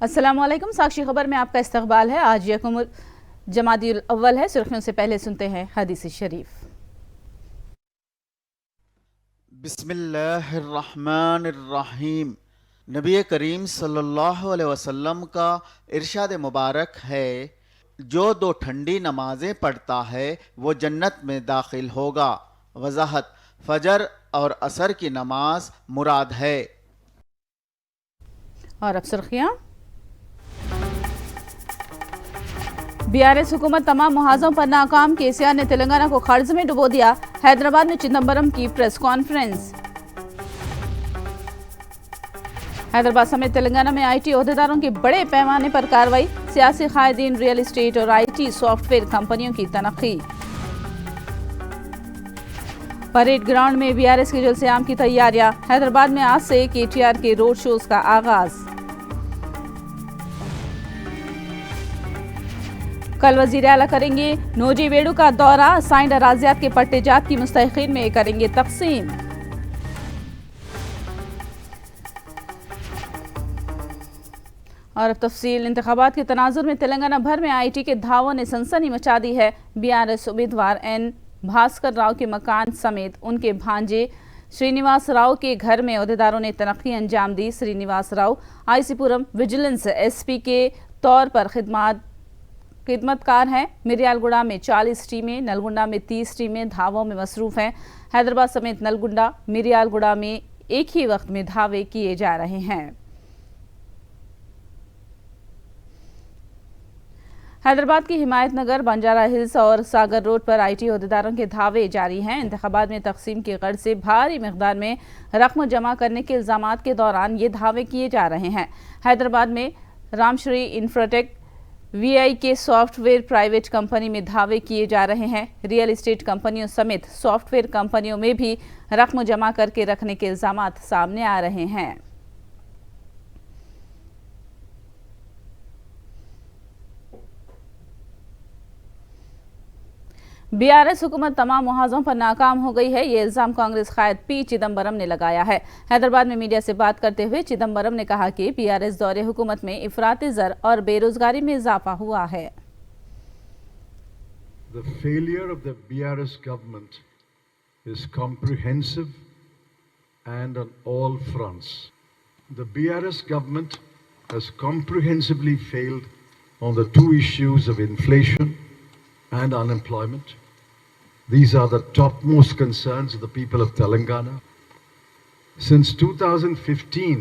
अस्सलामुअलैकुम। साक्षी खबर में आपका इस्तकबाल है। आज यकम जमादिउल अव्वल है। सुर्खियों से पहले सुनते हैं हदीस शरीफ। बिस्मिल्लाहिर्रहमानिर्रहीम। नबी करीम सल्लल्लाहु अलैहि वसल्लम का इरशाद मुबारक है, जो दो ठंडी नमाजें पढ़ता है वो जन्नत में दाखिल होगा। वजाहत, फजर और असर की नमाज मुराद है। और अब सुर्खियां। बीआरएस हुकूमत तमाम मुहाजों पर नाकाम। केसीआर ने तेलंगाना को कर्ज में डुबो दिया। हैदराबाद में चिदंबरम की प्रेस कॉन्फ्रेंस। हैदराबाद समेत तेलंगाना में आईटी ओहदेदारों की बड़े पैमाने पर कार्रवाई। सियासी कायदीन, रियल एस्टेट और आईटी सॉफ्टवेयर कंपनियों की तनख्ही। परेड ग्राउंड में बीआरएस के जुलूस-ए-आम की तैयारियां। हैदराबाद में आज से केटीआर के रोड शोज का आगाज। कल वजीर आला करेंगे नूजीवेडु का दौरा। साइंड अराजियात के पट्टेजात की मुस्तहिकीन में करेंगे तकसीम। और अब तफसील। इंतखाबात के तनाजुर में तेलंगाना भर में आईटी के धावों ने सनसनी मचा दी है। बीआरएस उम्मीदवार एन भास्कर राव के मकान समेत उनके भांजे श्रीनिवास राव के घर में ओहदेदारों ने तनख्ही अंजाम दी। श्रीनिवास राव आईसीपुरम विजिलेंस एसपी के तौर पर खिदमतकार हैं। मिरियालगुड़ा में 40 टीमें, नलगुंडा में 30 टीमें धावों में मसरूफ हैं। हैदराबाद समेत नलगुंडा, मिरियालगुड़ा में एक ही वक्त में धावे किए जा रहे हैं। हैदराबाद की हिमायत नगर, बंजारा हिल्स और सागर रोड पर आईटी ओहदेदारों के धावे जारी हैं। इंतखाबात में तकसीम की गर्ज से भारी मिकदार में रकम जमा करने के इल्जामात के दौरान ये धावे किए जा रहे हैं। हैदराबाद में रामश्री इंफ्राटेक वीआई के सॉफ्टवेयर प्राइवेट कंपनी में धावे किए जा रहे हैं। रियल एस्टेट कंपनियों समेत सॉफ्टवेयर कंपनियों में भी रकम जमा करके रखने के इल्जामात सामने आ रहे हैं। बीआरएस हुकूमत तमाम मुहाजों पर नाकाम हो गई है। ये इल्जाम कांग्रेस कायद पी चिदंबरम ने लगाया है। हैदराबाद में मीडिया से बात करते हुए चिदंबरम ने कहा कि बीआरएस दौरे हुकूमत में इफराती ज़र और बेरोजगारी में इजाफा हुआ है। The failure of the BRS government is comprehensive and on all fronts. The BRS government has comprehensively failed on the two issues of inflation and unemployment. These are the topmost concerns of the people of Telangana. Since 2015,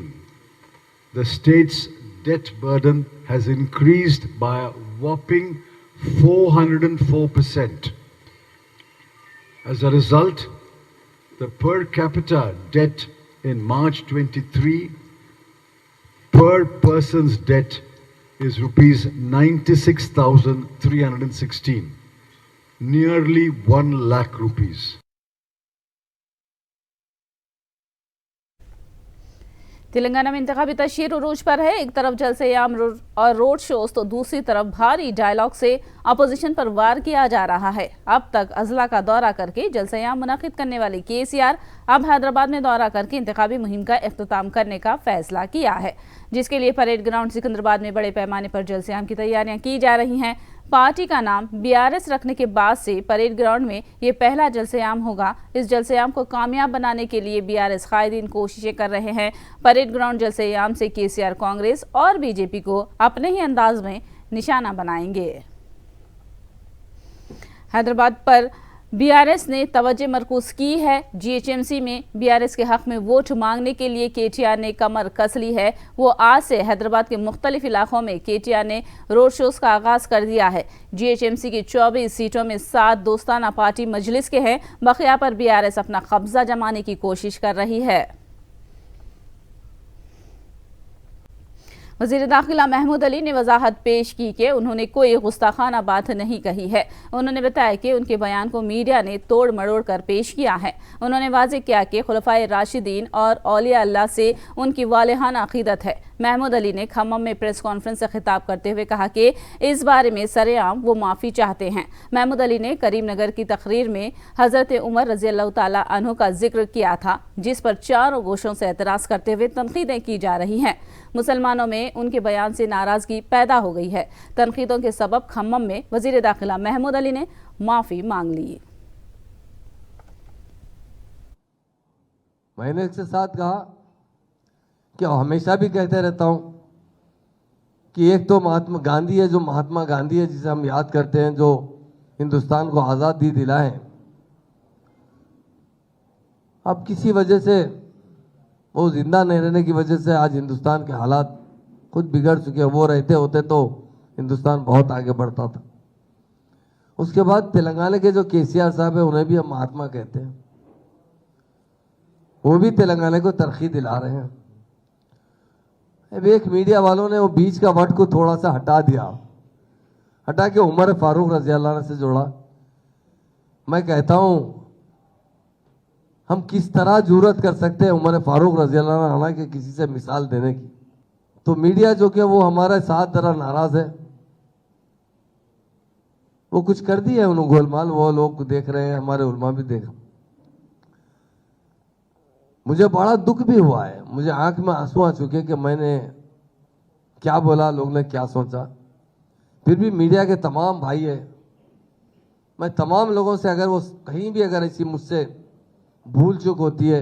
the state's debt burden has increased by a whopping 404%. As a result, the per capita debt in March 23 per person's debt is rupees 96,316, nearly 1 lakh rupees. Telangana में इंतखाबी तशहीर उरूज पर है। एक तरफ जलसे-ए-आम और road shows तो दूसरी तरफ भारी डायलॉग से अपोजिशन पर वार किया जा रहा है। अब तक अजला का दौरा करके जलसे-ए-आम मुनाकिद करने वाले केसीआर अब हैदराबाद में दौरा करके इंतखाबी मुहिम का इख्तिताम करने का फैसला किया है, जिसके लिए परेड ग्राउंड सिकंदराबाद में बड़े पैमाने पर जलसे-ए-आम की तैयारियां की जा रही हैं। पार्टी का नाम बीआरएस रखने के बाद से परेड ग्राउंड में ये पहला जलसे-ए-आम होगा। इस जलसे-ए-आम को कामयाब बनाने के लिए बीआरएस कायदीन कोशिशें कर रहे हैं। परेड ग्राउंड जलसे-ए-आम से केसीआर कांग्रेस और बीजेपी को अपने ही अंदाज में निशाना बनाएंगे। हैदराबाद पर बीआरएस ने तवज्जो मरकूज की है। जीएचएमसी में बीआरएस के हक में वोट मांगने के लिए केटीआर ने कमर कस ली है। वो आज से हैदराबाद के मुख्तलिफ इलाकों में केटीआर ने रोड शोज का आगाज कर दिया है। जीएचएमसी की 24 सीटों में 7 दोस्ताना पार्टी मजलिस के हैं। बकिया पर बीआरएस अपना कब्जा जमाने की कोशिश कर रही है। वज़ीर दाखिला महमूद अली ने वजाहत पेश की कि उन्होंने कोई गुस्ताखाना बात नहीं कही है। उन्होंने बताया कि उनके बयान को मीडिया ने तोड़ मरोड़ कर पेश किया है। उन्होंने वाज़ेह किया कि खुलफाए राशिदीन और औलिया अल्लाह से उनकी वालिहाना अक़ीदत है। महमूद अली ने खम्मम में प्रेस कॉन्फ्रेंस से खिताब करते हुए कहा कि इस बारे में सरेआम वो माफ़ी चाहते हैं। महमूद अली ने करीमनगर की तकरीर में हज़रत उमर रज़ी अल्लाह ताला अन्हु का जिक्र किया था, जिस पर चारों गोशों से एतराज़ करते हुए तनकीदें की जा रही हैं। मुसलमानों में उनके बयान से नाराज़गी पैदा हो गई है। तनकीदों के सबब खम्मम में वज़ीर दाखिला महमूद अली ने माफ़ी मांग ली। मैंने इसके साथ कहा कि हमेशा भी कहते रहता हूं कि एक तो महात्मा गांधी है, जो महात्मा गांधी है जिसे हम याद करते हैं, जो हिंदुस्तान को आज़ादी दिलाए। अब किसी वजह से वो जिंदा नहीं रहने की वजह से आज हिंदुस्तान के हालात खुद बिगड़ चुके हैं। वो रहते होते तो हिंदुस्तान बहुत आगे बढ़ता था। उसके बाद तेलंगाना के जो केसीआर साहब है, उन्हें भी हम महात्मा कहते हैं। वो भी तेलंगाना को तरक्की दिला रहे हैं। अब एक मीडिया वालों ने वो बीच का वट को थोड़ा सा हटा दिया, हटा के उमर फारूक रज़ी अल्लाह अन्हु से जोड़ा। मैं कहता हूं हम किस तरह जुर्रत कर सकते हैं उमर फारूक रज़ी अल्लाह अन्हु के किसी से मिसाल देने की। तो मीडिया जो कि वो हमारे साथ जरा नाराज है, वो कुछ कर दिए उन्होंने गोलमाल, वो लोग देख रहे हैं, हमारे उलमा भी देख। मुझे बड़ा दुख भी हुआ है, मुझे आंख में आंसू आ चुके कि मैंने क्या बोला, लोग ने क्या सोचा। फिर भी मीडिया के तमाम भाई है, मैं तमाम लोगों से अगर वो कहीं भी अगर ऐसी मुझसे भूल चूक होती है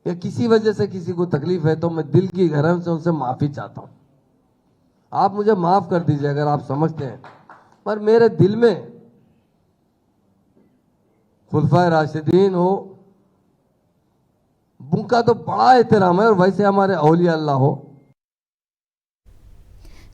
या किसी वजह से किसी को तकलीफ है तो मैं दिल की गहराई से उनसे माफी चाहता हूं। आप मुझे माफ कर दीजिए अगर आप समझते हैं, पर मेरे दिल में खुलफाए राशिदीन हो उनका तो बड़ा एहतराम है, और वैसे हमारे औलिया अल्लाह हो।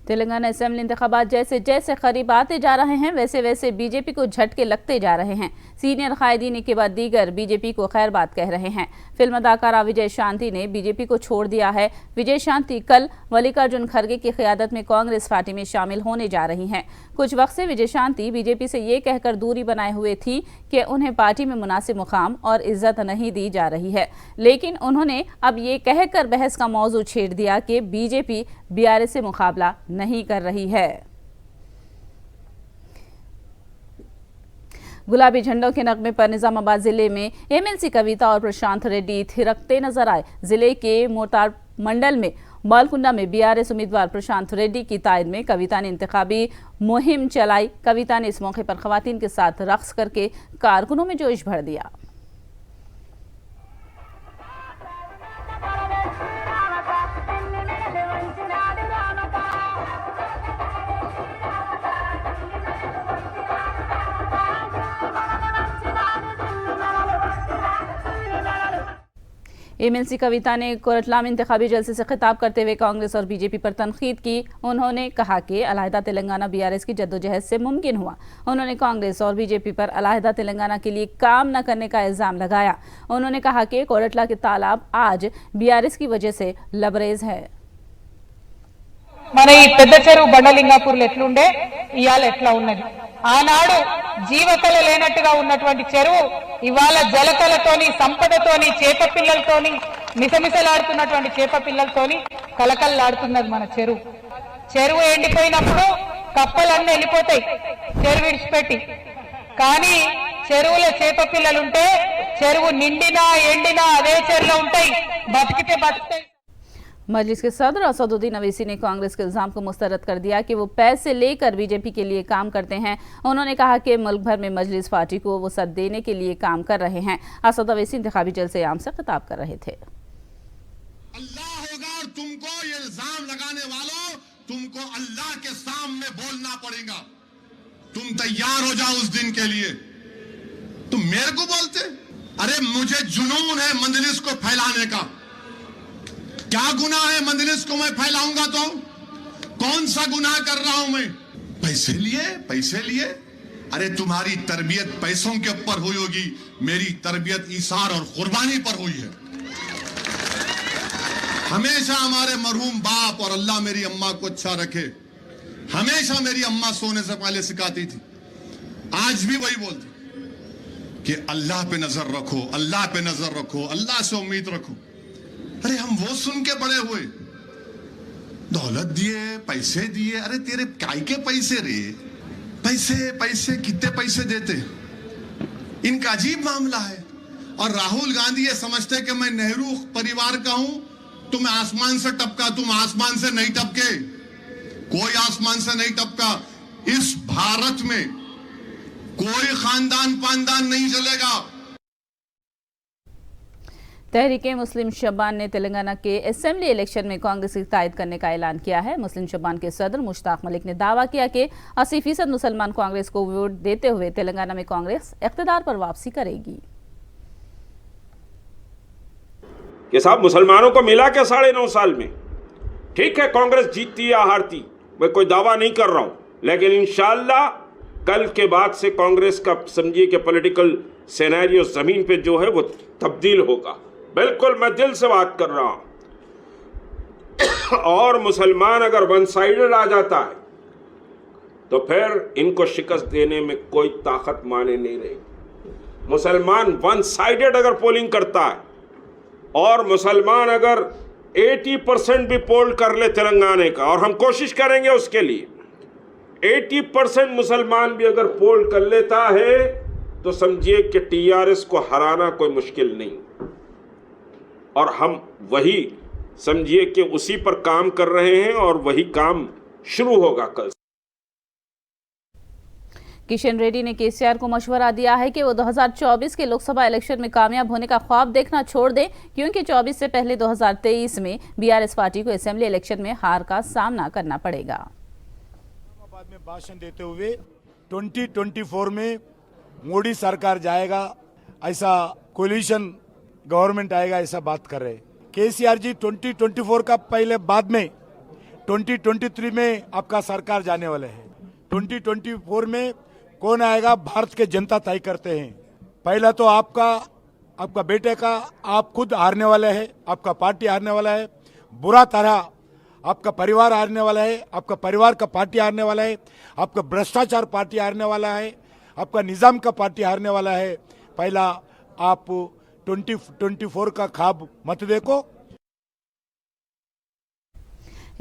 तेलंगाना असेंबली इंतखाबात जैसे जैसे करीब आते जा रहे हैं, वैसे वैसे बीजेपी को झटके लगते जा रहे हैं। सीनियर कायदीन के बाद दीगर बीजेपी को खैर बात कह रहे हैं। फिल्म अदाकारा विजय शांति ने बीजेपी को छोड़ दिया है। विजय शांति कल मल्लिकार्जुन खड़गे की क़यादत में कांग्रेस पार्टी में शामिल होने जा रही हैं। कुछ वक्त से विजय शांति बीजेपी से ये कहकर दूरी बनाए हुए थी कि उन्हें पार्टी में मुनासिब मुकाम और इज्जत नहीं दी जा रही है, लेकिन उन्होंने अब ये कहकर बहस का मौजू छेड़ दिया कि बीजेपी बीआरएस से मुकाबला नहीं कर रही है। गुलाबी झंडों के नगमे पर निजामाबाद जिले में एमएलसी कविता और प्रशांत रेड्डी थिरकते नजर आए। जिले के मोतार मंडल में बालकुंडा में बीआरएस उम्मीदवार प्रशांत रेड्डी की तायद में कविता ने इंतखाबी मुहिम चलाई। कविता ने इस मौके पर खवातीन के साथ रक्स करके कारकुनों में जोश भर दिया। एमएलसी कविता ने कोरटला में इंतखाबी जलसे से खिताब करते हुए कांग्रेस और बीजेपी पर तनकीद की। उन्होंने कहा कि अलहदा तेलंगाना बीआरएस की जद्दोजहद से मुमकिन हुआ। उन्होंने कांग्रेस और बीजेपी पर अलहदा तेलंगाना के लिए काम न करने का इल्जाम लगाया। उन्होंने कहा कि कोरटला के तालाब आज बीआरएस की वजह से लबरेज है। మన ఈ పెద్ద చెరువు బండలింగాపూర్లో ఎట్లుండే ఇవాళ ఎట్లా ఉన్నది? ఆనాడు జీవకళ లేనట్టుగా ఉన్నటువంటి చెరువు ఇవాళ జలకళతోని సంపదతోని చేప పిల్లలతోని మిసమిసలాడుతున్నటువంటి చేప పిల్లలతోని కలకల్లాడుతున్నది మన చెరువు. చెరువు ఎండిపోయినప్పుడు కప్పలన్నీ వెళ్ళిపోతాయి చెరువు విడిచిపెట్టి, కానీ చెరువులో చేప పిల్లలుంటే చెరువు నిండినా ఎండినా అదే చెరువులో ఉంటాయి, బతికితే బతుకుతాయి। मजलिस के सदर असदुद्दीन अवैसी ने कांग्रेस के इल्जाम को मुस्तरद कर दिया कि वो पैसे लेकर बीजेपी के लिए काम करते हैं। उन्होंने कहा कि मुल्क भर में मजलिस पार्टी को वसअत देने के लिए काम कर रहे हैं। असद अवैसी इंतखाबी जलसे आम से खिताब कर रहे थे। अल्लाह होगा और तुमको ये इल्जाम लगाने वालों, तुमको अल्लाह के सामने बोलना पड़ेगा। तुम तैयार हो जाओ उस दिन के लिए। तुम मेरे को बोलते, अरे मुझे जुनून है मंजलिस को फैलाने का। क्या गुनाह है मंजलिस को मैं फैलाऊंगा तो? कौन सा गुनाह कर रहा हूं मैं? पैसे लिए? अरे तुम्हारी तरबियत पैसों के ऊपर हुई होगी, मेरी तरबियत ईसार और कुर्बानी पर हुई है। हमेशा हमारे मरहूम बाप और अल्लाह मेरी अम्मा को अच्छा रखे, हमेशा मेरी अम्मा सोने से पहले सिखाती थी, आज भी वही बोलती कि अल्लाह पे नजर रखो, अल्लाह पे नजर रखो, अल्लाह से उम्मीद रखो। अरे हम वो सुन के बड़े हुए, दौलत दिए, पैसे दिए। अरे तेरे काय के पैसे रे? पैसे पैसे कितने पैसे देते? इनका अजीब मामला है। और राहुल गांधी ये समझते कि मैं नेहरू परिवार का हूं, तुम आसमान से टपका, तुम आसमान से नहीं टपके, कोई आसमान से नहीं टपका। इस भारत में कोई खानदान पानदान नहीं चलेगा। तहरीके मुस्लिम शबान ने तेलंगाना के असेंबली इलेक्शन में कांग्रेस की तायद करने का ऐलान किया है। मुस्लिम शबान के सदर मुश्ताक मलिक ने दावा किया कि 80% मुसलमान कांग्रेस को वोट देते हुए तेलंगाना में कांग्रेस इख्तिदार पर वापसी करेगी। कि साहब मुसलमानों को मिला क्या 9.5 साल में? ठीक है, कांग्रेस जीतती या हारती, मैं कोई दावा नहीं कर रहा हूं, लेकिन इंशाअल्लाह कल के बाद से कांग्रेस का समझिए कि पॉलिटिकल सिनेरियो जमीन पे जो है वो तब्दील होगा। बिल्कुल मैं दिल से बात कर रहा हूं। और मुसलमान अगर वन साइडेड आ जाता है तो फिर इनको शिकस्त देने में कोई ताकत माने नहीं रही। मुसलमान वन साइडेड अगर पोलिंग करता है और मुसलमान अगर 80% भी पोल कर ले तेलंगाना का, और हम कोशिश करेंगे उसके लिए, 80% मुसलमान भी अगर पोल कर लेता है तो समझिए कि टीआरएस को हराना कोई मुश्किल नहीं। और हम वही समझिए कि उसी पर काम कर रहे हैं और वही काम शुरू होगा कल। किशन रेड्डी ने केसीआर को मशवरा दिया है कि वो 2024 के लोकसभा इलेक्शन में कामयाब होने का ख्वाब देखना छोड़ दें, क्योंकि 24 से पहले 2023 में बीआरएस पार्टी को असेंबली इलेक्शन में हार का सामना करना पड़ेगा। इस्लामाबाद में भाषण देते हुए 2024 में मोदी सरकार जाएगा, ऐसा कोलिशन गवर्नमेंट आएगा, ऐसा बात कर रहे। केसीआर जी 2024 का पहले बाद में 2023 में आपका सरकार जाने वाले है। 2024 में कौन आएगा भारत के जनता तय करते हैं। पहला तो आपका बेटे का आप खुद हारने वाले हैं, आपका पार्टी हारने वाला है, बुरा तरह आपका परिवार हारने वाला है, आपका परिवार का पार्टी हारने वाला है, आपका भ्रष्टाचार पार्टी हारने वाला है, आपका निजाम का पार्टी हारने वाला है। पहला आप 2024 का ख्वाब मत देखो।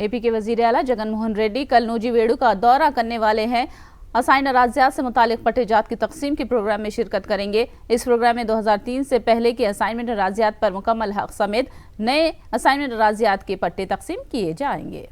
एपी के वजीर आला जगन मोहन रेड्डी कल नूजीवेडु का दौरा करने वाले हैं। असाइन अराजियात से मुतालिक पट्टेजात की तकसीम के प्रोग्राम में शिरकत करेंगे। इस प्रोग्राम में 2003 से पहले के असाइनमेंट अराजियात पर मुकम्मल हक समेत नए असाइनमेंट अराजियात के पट्टे तकसीम किए जाएंगे।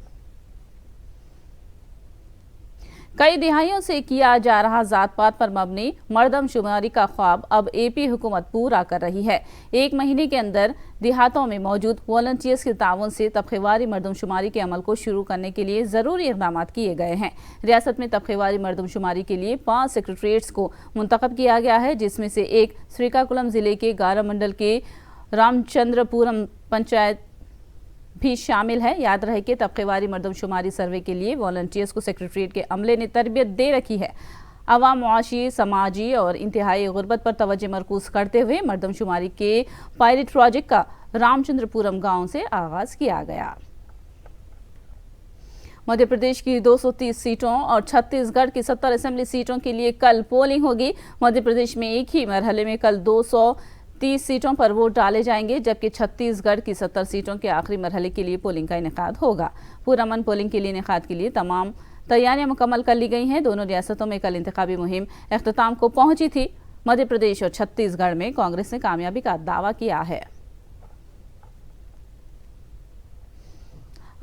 कई दिहाइयों से किया जा रहा जात पात पर मबनी मर्दमशुमारी का ख्वाब अब एपी हुकूमत पूरा कर रही है। 1 महीने के अंदर देहातों में मौजूद वॉलंटियर्स के ताउन से तबकेवारी मर्दमशुमारी के अमल को शुरू करने के लिए ज़रूरी इक़दाम किए गए हैं। रियासत में तबकेवारी मर्दमशुमारी के लिए 5 सेक्रेटरीट्स को मुंतखब किया गया है, जिसमें से एक श्रीकाकुलम जिले के गारा मंडल के रामचंद्रपुरम पंचायत भी शामिल है। याद रहे कि तबकेवारी मर्दमशुमारी सर्वे के लिए वॉलंटियर्स को सेक्रेटरीट के अमले ने तरबियत दे रखी है। अवाम मुआशी, समाजी और इंतहाई गुर्बत पर तवज्जो मरकूज करते हुए मर्दमशुमारी के पायलट प्रोजेक्ट का रामचंद्रपुरम गांव से आगाज किया गया। मध्य प्रदेश की 230 सीटों और छत्तीसगढ़ की 70 असेंबली सीटों के लिए कल पोलिंग होगी। मध्य प्रदेश में एक ही मरहले में कल 230 सीटों पर वोट डाले जाएंगे, जबकि छत्तीसगढ़ की 70 सीटों के आखिरी मरहले के लिए पोलिंग का इनेकाद होगा। पुरअमन पोलिंग के लिए इनेकाद के लिए तमाम तैयारियां मुकम्मल कर ली गई हैं। दोनों रियासतों में कल इंतखाबी मुहिम इख्तिताम को पहुंची थी। मध्य प्रदेश और छत्तीसगढ़ में कांग्रेस ने कामयाबी का दावा किया है।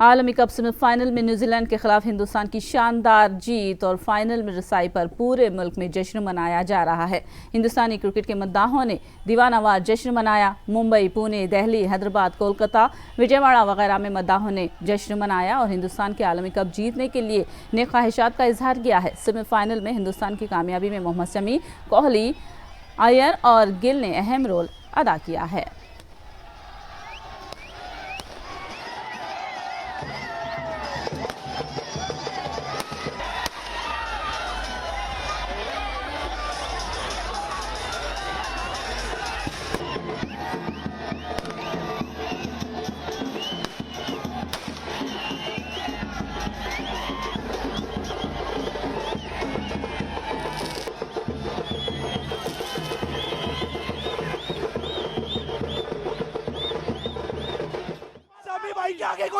आलमी कप सेमीफाइनल में न्यूजीलैंड के खिलाफ हिंदुस्तान की शानदार जीत और फाइनल में रसाई पर पूरे मुल्क में जश्न मनाया जा रहा है। हिंदुस्तानी क्रिकेट के मद्दाहों ने दीवानावार जश्न मनाया। मुंबई, पुणे, दिल्ली, हैदराबाद, कोलकाता, विजयवाड़ा वगैरह में मद्दाहों ने जश्न मनाया और हिंदुस्तान के आलमी कप जीतने के लिए नेक ख्वाहिशात का इजहार किया है। सेमीफाइनल में हिंदुस्तान की कामयाबी में मोहम्मद शमी, कोहली, अय्यर और गिल ने अहम रोल अदा किया है।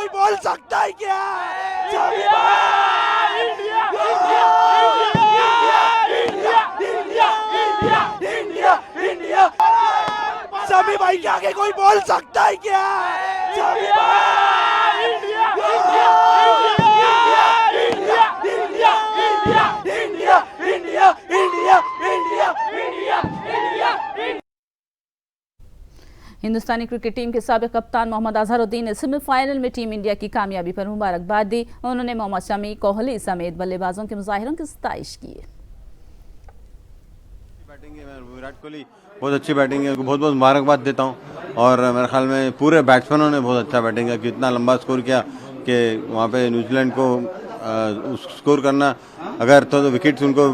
कोई बोल सकता है क्या? सभी भाई के आगे कोई बोल सकता है क्या? हिंदुस्तानी क्रिकेट टीम के साबिक कप्तान मोहम्मद अजहरुद्दीन ने सेमीफाइनल में टीम इंडिया की कामयाबी पर मुबारकबाद दी। उन्होंने मोहम्मद शमी, कोहली समेत बल्लेबाजों के मुजाहिरों की सताइश की। विराट कोहली बहुत अच्छी बैटिंग है, बहुत बहुत मुबारकबाद देता हूँ। और मेरे ख्याल में पूरे बैट्समैनों ने बहुत अच्छा बैटिंग किया कि इतना लंबा स्कोर किया कि वहाँ पे न्यूजीलैंड को स्कोर करना अगर तो विकेट्स उनको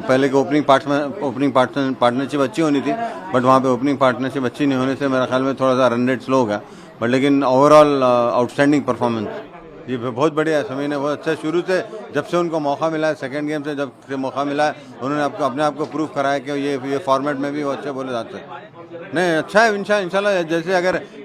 पहले के ओपनिंग पार्टनरशिप अच्छी होनी थी, बट वहाँ पे ओपनिंग पार्टनरशिप अच्छी नहीं होने से मेरे ख्याल में थोड़ा सा रन रेट स्लो हो गया। बट लेकिन ओवरऑल आउटस्टैंडिंग परफॉर्मेंस, ये बहुत बढ़िया है। समी ने बहुत अच्छा शुरू से जब से उनको मौका मिला है, सेकंड गेम से जब से मौका मिला है, उन्होंने अपने आप को प्रूव कराया कि ये फॉर्मेट में भी वो अच्छे बोले जाते हैं। नहीं, अच्छा है इंशाल्लाह।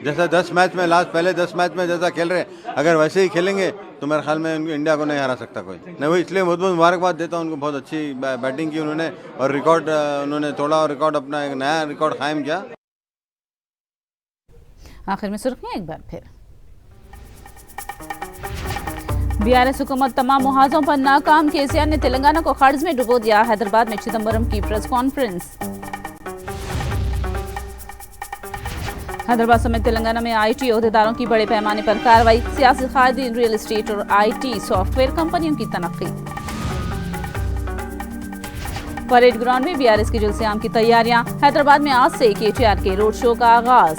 जैसा 10 मैच में पहले 10 मैच में जैसा खेल रहे, अगर वैसे ही खेलेंगे तो मेरे ख्याल में इंडिया को नहीं हरा सकता कोई। नहीं, वो इसलिए बहुत बहुत मुबारकबाद देता हूँ उनको। बहुत अच्छी बैटिंग की उन्होंने और रिकॉर्ड उन्होंने तोड़ा और रिकॉर्ड अपना एक नया रिकॉर्ड कायम किया। आखिर में सुर्खियां एक बार फिर। बीआरएस हुकूमत तमाम मुहाजों पर नाकाम, केसीआर ने तेलंगाना को कर्ज में डुबो दिया। हैदराबाद में चिदम्बरम की प्रेस कॉन्फ्रेंस। हैदराबाद समेत तेलंगाना में आईटी ओहदेदारों की बड़े पैमाने पर कार्रवाई। सियासी खादिन, रियल एस्टेट और आईटी सॉफ्टवेयर कंपनियों की तनख्ही। परेड ग्राउंड में बीआरएस के जुलूस-ए-आम की तैयारियां। हैदराबाद में आज से केटीआर के रोड शो का आगाज।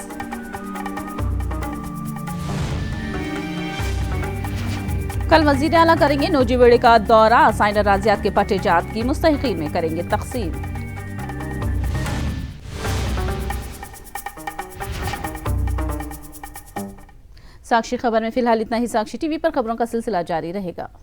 कल वजीर आला करेंगे नोजीवेड़े का दौरा। साइनर राज्यात के पट्टे जात की मुस्तहिकीन में करेंगे तकसीम। साक्षी खबर में फिलहाल इतना ही। साक्षी टीवी पर खबरों का सिलसिला जारी रहेगा।